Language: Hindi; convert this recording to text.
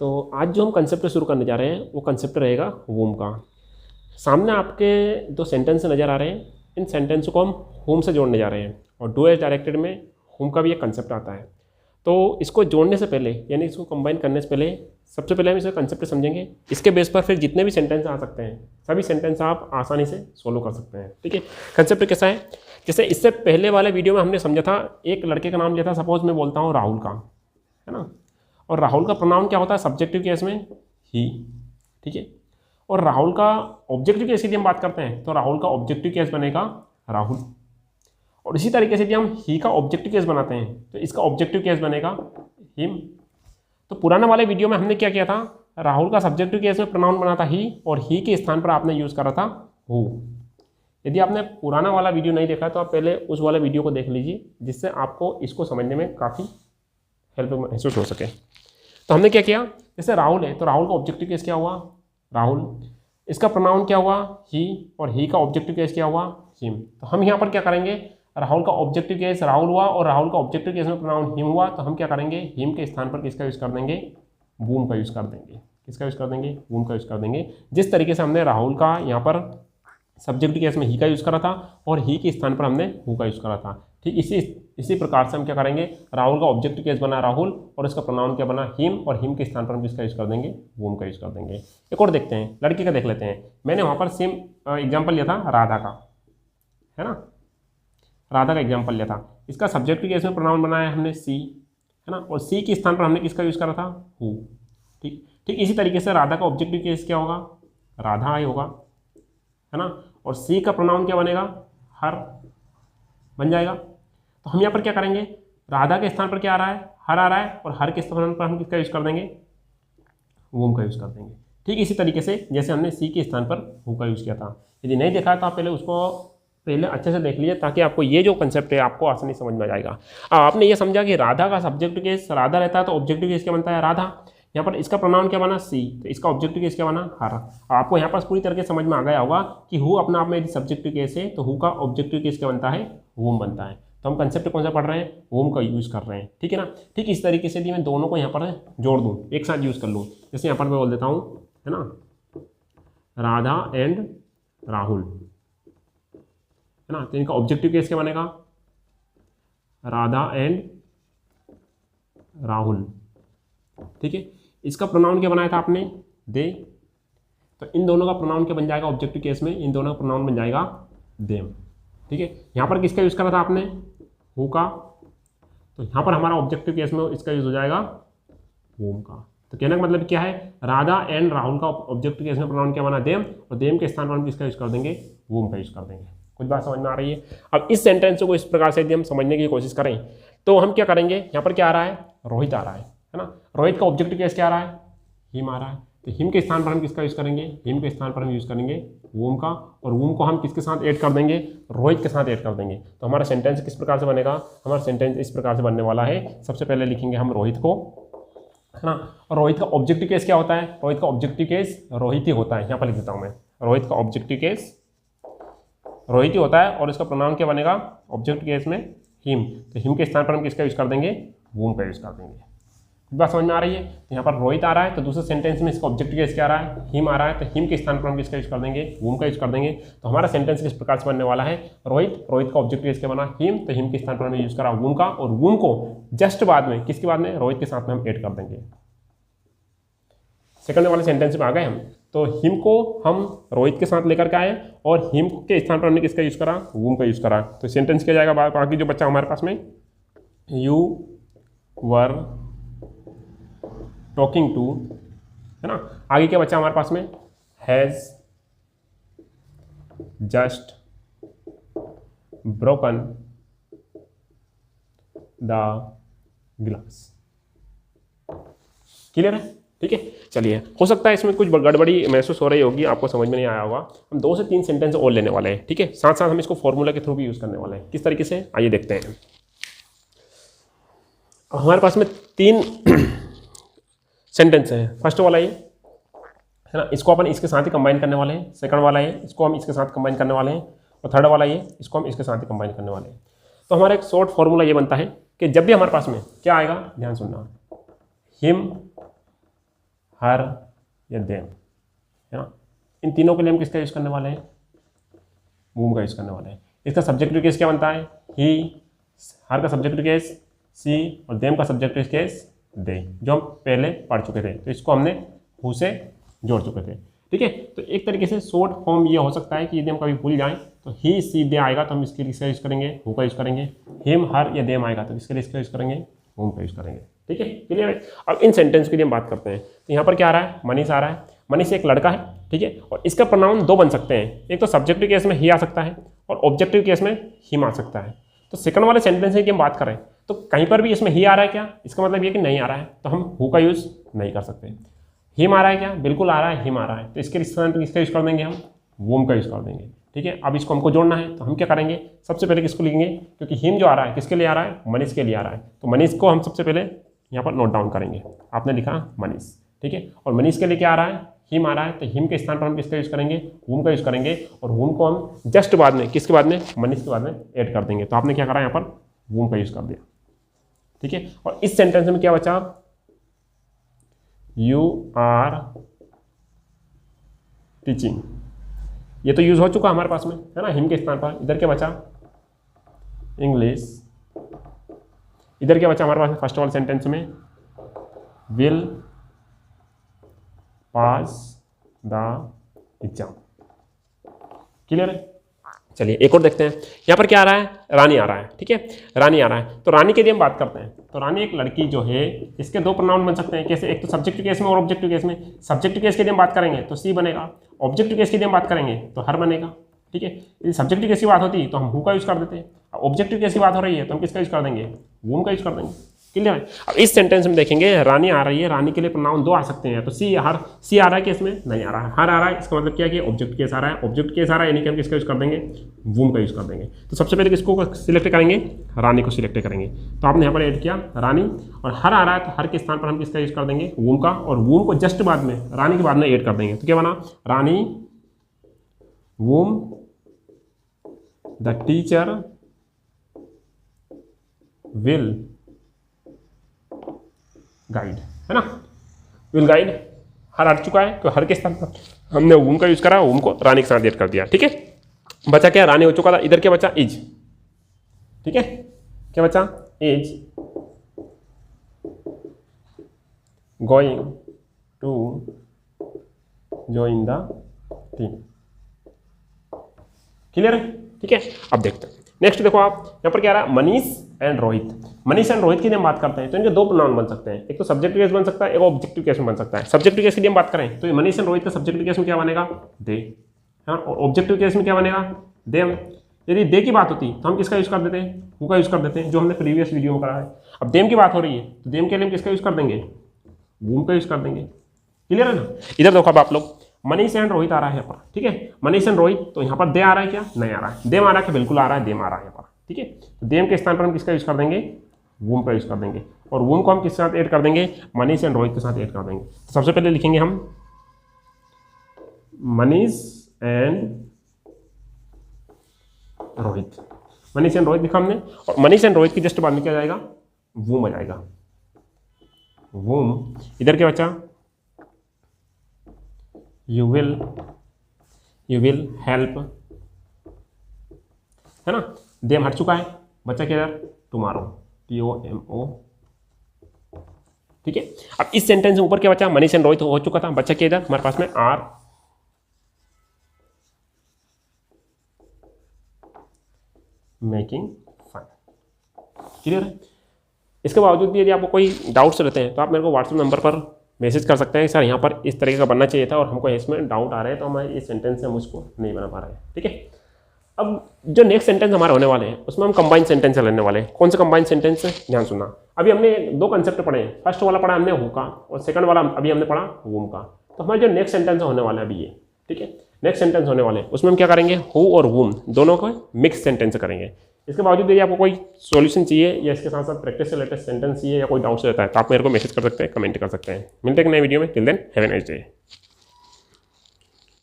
तो आज जो हम कंसेप्ट शुरू करने जा रहे हैं वो कंसेप्ट रहेगा होम का। सामने आपके दो सेंटेंस नज़र आ रहे हैं, इन सेंटेंस को हम होम से जोड़ने जा रहे हैं और डू एज डायरेक्टेड में होम का भी एक कंसेप्ट आता है। तो इसको जोड़ने से पहले यानी इसको कंबाइन करने से पहले सबसे पहले हम इसका कंसेप्ट समझेंगे। इसके बेस पर फिर जितने भी सेंटेंस आ सकते हैं सभी सेंटेंस आप आसानी से सोल्व कर सकते हैं। ठीक है, कंसेप्ट कैसा है, जैसे इससे पहले वाले वीडियो में हमने समझा था, एक लड़के का नाम लिया था, सपोज मैं बोलता हूँ राहुल का, है ना, और राहुल का प्रोनाउन क्या होता है सब्जेक्टिव केस में ही। ठीक है, और राहुल का ऑब्जेक्टिव केस की हम बात करते हैं तो राहुल का ऑब्जेक्टिव केस बनेगा राहुल, और इसी तरीके से यदि हम ही का ऑब्जेक्टिव केस बनाते हैं तो इसका ऑब्जेक्टिव केस बनेगा हिम। तो पुराने वाले वीडियो में हमने क्या किया था, राहुल का सब्जेक्टिव केस में प्रोनाउन बना था ही और ही के स्थान पर आपने यूज करा था हु। यदि आपने पुराना वाला वीडियो नहीं देखा तो आप पहले उस वाले वीडियो को देख लीजिए, जिससे आपको इसको समझने में काफ़ी हेल्प महसूस हो सके। तो हमने क्या किया, जैसे राहुल है तो राहुल का ऑब्जेक्टिव केस क्या हुआ राहुल, इसका प्रोनाउन क्या हुआ ही, और ही का ऑब्जेक्टिव केस क्या हुआ हिम। तो हम यहाँ पर क्या करेंगे, राहुल का ऑब्जेक्टिव केस राहुल हुआ और राहुल का ऑब्जेक्टिव केस में प्रोनाउन हिम हुआ, तो हम क्या करेंगे हिम के स्थान पर किसका यूज़ कर देंगे, वूम का यूज़ कर देंगे। किसका यूज़ कर देंगे, वूम का यूज़ कर देंगे। जिस तरीके से हमने राहुल का यहाँ पर सब्जेक्टिव केस में ही का यूज़ करा था और ही के स्थान पर हमने हु का यूज़ करा था, ठीक इसी प्रकार से हम क्या करेंगे, राहुल का ऑब्जेक्टिव केस बना राहुल और इसका प्रोनाउन क्या बना हिम, और हिम के स्थान पर हम किसका यूज़ कर देंगे, वूम का यूज़ कर देंगे। एक और देखते हैं, लड़की का देख लेते हैं। मैंने वहाँ पर सेम एग्जाम्पल लिया था राधा का, है ना, राधा का एग्जाम्पल लिया था। इसका सब्जेक्टिव केस में प्रोनाउन बनाया हमने सी, है ना, और सी के स्थान पर हमने किसका यूज़ करा था हु। ठीक ठीक इसी तरीके से राधा का ऑब्जेक्टिव केस क्या होगा, राधा आई होगा, है ना, और सी का प्रोनाउन क्या बनेगा, हर बन जाएगा। तो हम यहाँ पर क्या करेंगे, राधा के स्थान पर क्या आ रहा है, हर आ रहा है, और हर के स्थान पर हम किसका यूज़ कर देंगे, वूम का यूज़ कर देंगे। ठीक इसी तरीके से जैसे हमने सी के स्थान पर हु का यूज़ किया था। यदि नहीं देखा तो आप पहले उसको पहले अच्छे से देख लीजिए, ताकि आपको ये जो कंसेप्ट है आपको आसानी समझ में आ जाएगा। अब आपने ये समझा कि राधा का सब्जेक्टिव केस राधा रहता है तो ऑब्जेक्टिव केस क्या बनता है राधा। यहाँ पर इसका प्रोनाउन क्या बना सी, तो इसका ऑब्जेक्टिव केस क्या बना हर। आपको यहाँ पर पूरी तरह से समझ में आ गया होगा कि हु अपने आप में यदि सब्जेक्टिव केस है तो हु का ऑब्जेक्टिव केस क्या बनता है, वूम बनता है। तो हम कंसेप्ट कौन सा पढ़ रहे हैं, वूम का यूज़ कर रहे हैं। ठीक है ना। ठीक इस तरीके से यदि मैं दोनों को यहाँ पर जोड़ दूँ, एक साथ यूज़ कर लूँ, जैसे यहाँ पर मैं बोल देता हूँ, है ना, राधा एंड राहुल, है ना, तो इनका ऑब्जेक्टिव केस क्या बनेगा, राधा एंड राहुल। ठीक है, इसका प्रोनाउन क्या बनाया था आपने, दे, तो इन दोनों का प्रोनाउन क्या बन जाएगा ऑब्जेक्टिव केस में, इन दोनों का प्रोनाउन बन जाएगा देम। ठीक है, यहाँ पर किसका यूज़ करा था आपने, हु का, तो यहाँ पर हमारा ऑब्जेक्टिव केस में इसका यूज़ हो जाएगा वूम का। तो कहने का मतलब क्या है, राधा एंड राहुल का ऑब्जेक्टिव केस में प्रोनाउन क्या बना देम, और देम के स्थान पर हम किसका यूज़ कर देंगे, वूम का यूज़ कर देंगे। कुछ बात समझ में आ रही है। अब इस सेंटेंस को इस प्रकार से यदि हम समझने की कोशिश करें तो हम क्या करेंगे, यहाँ पर क्या आ रहा है, रोहित आ रहा है ना, रोहित का ऑब्जेक्टिव केस क्या आ रहा है, हिम आ रहा है, तो हिम के स्थान पर हम किसका यूज़ करेंगे, हिम के स्थान पर हम यूज़ करेंगे वूम का, और वूम को हम किसके साथ ऐड कर देंगे, रोहित के साथ ऐड कर देंगे। तो हमारा सेंटेंस किस प्रकार से बनेगा, हमारा सेंटेंस इस प्रकार से बनने वाला है। सबसे पहले लिखेंगे हम रोहित को, है ना, और रोहित का ऑब्जेक्टिव केस क्या होता है, रोहित का ऑब्जेक्टिव केस रोहित ही होता है। यहाँ पर लिख देता हूँ मैं, रोहित का ऑब्जेक्टिव केस रोहित ही होता है, और इसका प्रोनाउन क्या बनेगा ऑब्जेक्टिव केस में हिम, तो हिम के स्थान पर हम किसका यूज़ कर देंगे, वूम का यूज़ कर देंगे। बात समझ में आ रही है। तो यहाँ पर रोहित आ रहा है तो दूसरे सेंटेंस में इसका ऑब्जेक्टिव केस क्या आ रहा है, हिम आ रहा है, तो हिम के स्थान पर हम किसका यूज़ कर देंगे, वूम का यूज़ कर देंगे। तो हमारा सेंटेंस किस प्रकार से बनने वाला है, रोहित का ऑब्जेक्टिव केस क्या बना हिम, तो हिम के स्थान पर हमने यूज़ करा वूम का, और वूम को जस्ट बाद में किसके बाद में, रोहित के साथ में हम ऐड कर देंगे। सेकंड वाले सेंटेंस में आ गए हम, तो हिम को हम रोहित के साथ लेकर के आए और हिम के स्थान पर हमने किसका यूज़ करा, वूम का यूज़ करा। तो सेंटेंस क्या जाएगा बाकी जो बच्चा हमारे पास में, यू वर टॉकिंग टू, है ना, आगे क्या बच्चा हमारे पास में, has just broken the glass. Clear है। ठीक है, चलिए, हो सकता है इसमें कुछ गड़बड़ी महसूस हो रही होगी, आपको समझ में नहीं आया होगा। हम 2 से 3 सेंटेंस और लेने वाले हैं। ठीक है, साथ साथ हम इसको फॉर्मूला के थ्रू भी यूज़ करने वाले हैं। किस तरीके से, आइए देखते हैं। अब हमारे पास में 3 सेंटेंस है। फर्स्ट वाला ये, है ना, इसको अपन इसके साथ ही कंबाइन करने वाले हैं। सेकंड वाला ये, इसको हम इसके साथ कंबाइन करने वाले हैं। और थर्ड वाला ये, इसको हम इसके साथ ही कंबाइन करने वाले हैं। तो हमारा एक शॉर्ट फॉर्मूला ये बनता है कि जब भी हमारे पास में क्या आएगा, ध्यान सुनना, हिम हर या देम, है ना। इन तीनों के लिए हम किसका यूज़ करने वाले हैं, whom का यूज़ करने वाले हैं। इसका सब्जेक्टिव केस क्या बनता है, ही, हर का सब्जेक्टिव केस सी और देम का सब्जेक्टिव केस दे, जो हम पहले पढ़ चुके थे। तो इसको हमने हु से जोड़ चुके थे, ठीक है। तो एक तरीके से शॉर्ट फॉर्म ये हो सकता है कि यदि हम कभी भूल जाएं तो ही सी दे आएगा तो हम इसके लिए इसका यूज़ करेंगे हु का यूज़ करेंगे, हिम हर या देम आएगा तो इसके लिए इसका यूज़ करेंगे whom का यूज़ करेंगे, ठीक है, क्लियर है। अब इन सेंटेंस के लिए हम बात करते हैं। तो यहाँ पर क्या आ रहा है, मनीष आ रहा है। मनीष एक लड़का है, ठीक है, और इसका प्रोनाउन दो बन सकते हैं, एक तो सब्जेक्टिव केस में ही आ सकता है और ऑब्जेक्टिव केस में हिम आ सकता है। तो सेकंड वाले सेंटेंस की हम बात करें तो कहीं पर भी इसमें ही आ रहा है क्या, इसका मतलब ये कि नहीं आ रहा है, तो हम हु का यूज़ नहीं कर सकते। हिम आ रहा है क्या, बिल्कुल आ रहा है, हिम आ रहा है, तो इसके स्थान पर किसका यूज़ कर देंगे हम, whom का यूज़ कर देंगे, ठीक है। अब इसको हमको जोड़ना है तो हम क्या करेंगे, सबसे पहले किसको लिखेंगे, क्योंकि हिम जो आ रहा है किसके लिए आ रहा है, मनीष के लिए आ रहा है, तो मनीष को हम सबसे पहले यहाँ पर नोट डाउन करेंगे। आपने लिखा मनीष, ठीक है, और मनीष के लिए क्या आ रहा है, हिम आ रहा है, तो हिम के स्थान पर हम किसका यूज़ करेंगे, whom का यूज़ करेंगे, और whom को हम जस्ट बाद में किसके बाद में, मनीष के बाद में ऐड कर देंगे। तो आपने क्या करा यहाँ पर whom का यूज़ कर दिया, ठीक है। और इस सेंटेंस में क्या बचा, यू आर टीचिंग, ये तो यूज हो चुका हमारे पास में, है ना, हिम के स्थान पर। इधर क्या बचा, इंग्लिश। इधर क्या बचा हमारे पास फर्स्ट वाले सेंटेंस में, will pass the exam, clear है। चलिए एक और देखते हैं, यहाँ पर क्या आ रहा है, रानी आ रहा है, ठीक है, रानी आ रहा है। तो रानी के लिए हम बात करते हैं। तो रानी एक लड़की जो है, इसके दो प्रोनाउन बन सकते हैं, कैसे, एक तो सब्जेक्टिव केस में और ऑब्जेक्टिव केस में। सब्जेक्टिव केस के लिए हम बात करेंगे तो सी बनेगा, ऑब्जेक्टिव केस के लिए हम बात करेंगे तो हर बनेगा, ठीक है। यदि सब्जेक्टिव केस की बात होती है तो हम हु का यूज़ कर देते हैं, ऑब्जेक्टिव केस की बात हो रही है तो हम किसका यूज़ कर देंगे, whom का यूज़ कर देंगे, क्लियर है। अब इस सेंटेंस में देखेंगे, रानी आ रही है, रानी के लिए प्रोनाउन दो आ सकते हैं, तो सी हर, सी आ रहा है कि इसमें नहीं आ रहा है, हर आ रहा है, इसका मतलब क्या है कि ऑब्जेक्ट केस आ रहा है, ऑब्जेक्ट केस आ रहा है यानी कि हम किसका यूज़ कर देंगे, whom का यूज़ कर देंगे। तो सबसे पहले किसको सिलेक्ट करेंगे, रानी को सिलेक्ट करेंगे। तो आपने यहाँ पर ऐड किया रानी, और हर आ रहा है तो हर के स्थान पर हम किसका यूज़ कर देंगे, whom का, और whom को जस्ट बाद में रानी के बाद में ऐड कर देंगे। तो क्या बना, रानी whom the teacher will guide, है ना, विल गाइड, हर हट चुका है तो हर के स्थान पर हमने whom का यूज करा, whom को रानी के साथ ऐड कर दिया, ठीक है। बचा क्या, रानी हो चुका था, इधर क्या बचा, इज, ठीक है, क्या बचा, is going to join the team, clear है, ठीक है। अब देखते हैं नेक्स्ट, देखो आप यहाँ पर क्या रहा, मनीष एंड रोहित। मनीष एंड रोहित की हम बात करते हैं तो इनके दो प्रोनाउन बन सकते हैं, एक तो सब्जेक्टिव केस बन सकता है, एक ऑब्जेक्टिव केस में बन सकता है। सब्जेक्टिव केस के लिए हम बात करें तो मनीष एंड रोहित का सब्जेक्टिव केस में क्या बनेगा, दे, हाँ, और ऑब्जेक्टिव केस में क्या बनेगा, देम। यदि दे की बात होती तो हम किसका यूज कर देते हैं, हु का यूज कर देते हैं, जो हमने प्रीवियस वीडियो में करा है। अब देम की बात हो रही है तो देम के लिए हम किसका यूज कर देंगे, whom का यूज कर देंगे, क्लियर है ना। इधर देखो अब आप लोग, मनीष एंड रोहित आ रहा है यहाँ पर, ठीक है, मनीष एंड रोहित, तो यहाँ पर दे आ रहा है क्या, नहीं आ रहा है, देम आ रहा है, बिल्कुल आ रहा है, देम आ रहा है यहाँ पर, ठीक है। तो देम के स्थान पर हम किसका यूज कर देंगे, whom का यूज कर देंगे, और whom को हम किसके साथ ऐड कर देंगे, मनीष एंड रोहित के साथ ऐड कर देंगे। तो सबसे पहले लिखेंगे हम मनीष एंड रोहित, मनीष एंड रोहित लिखा हमने, और मनीष एंड रोहित की जस्ट बाद में क्या जाएगा, whom आ जाएगा, whom। इधर क्या बचा, you will help, है ना, देम हट चुका है, बचा क्या इधर, टुमारो, TOMO, ठीक है। अब इस सेंटेंस में ऊपर क्या बचा, मनीष एंड रोहित हो चुका था, बचा क्या इधर हमारे पास में, आर मेकिंग फन, क्लियर है। इसके बावजूद भी यदि आपको कोई डाउट्स रहते हैं तो आप मेरे को व्हाट्सएप नंबर पर मैसेज कर सकते हैं, सर यहाँ पर इस तरीके का बनना चाहिए था और हमको इसमें डाउट आ रहे हैं तो हम इस सेंटेंस से हम उसको नहीं बना पा रहे हैं, ठीक है। अब जो नेक्स्ट सेंटेंस हमारे होने वाले हैं उसमें हम कंबाइन सेंटेंस लेने वाले हैं। कौन से कंबाइन सेंटेंस है, ध्यान सुनना। अभी हमने दो कंसेप्ट पढ़े हैं, फर्स्ट वाला पढ़ा हमने हु का और सेकंड वाला अभी हमने पढ़ा whom का। तो हमारे जो नेक्स्ट सेंटेंस होने वाला है अभी ये, ठीक है, नेक्स्ट सेंटेंस होने वाले हैं उसमें हम क्या करेंगे, हु और whom दोनों को मिक्स सेंटेंस करेंगे। इसके बावजूद यदि आपको कोई सॉल्यूशन चाहिए या इसके साथ साथ प्रैक्टिस से लेटेस्ट सेंटेंस चाहिए या कोई डाउट्स रहता है तो आप मेरे को मैसेज कर सकते हैं, कमेंट कर सकते हैं। मिलते हैं एक नए वीडियो में, till then have a nice day.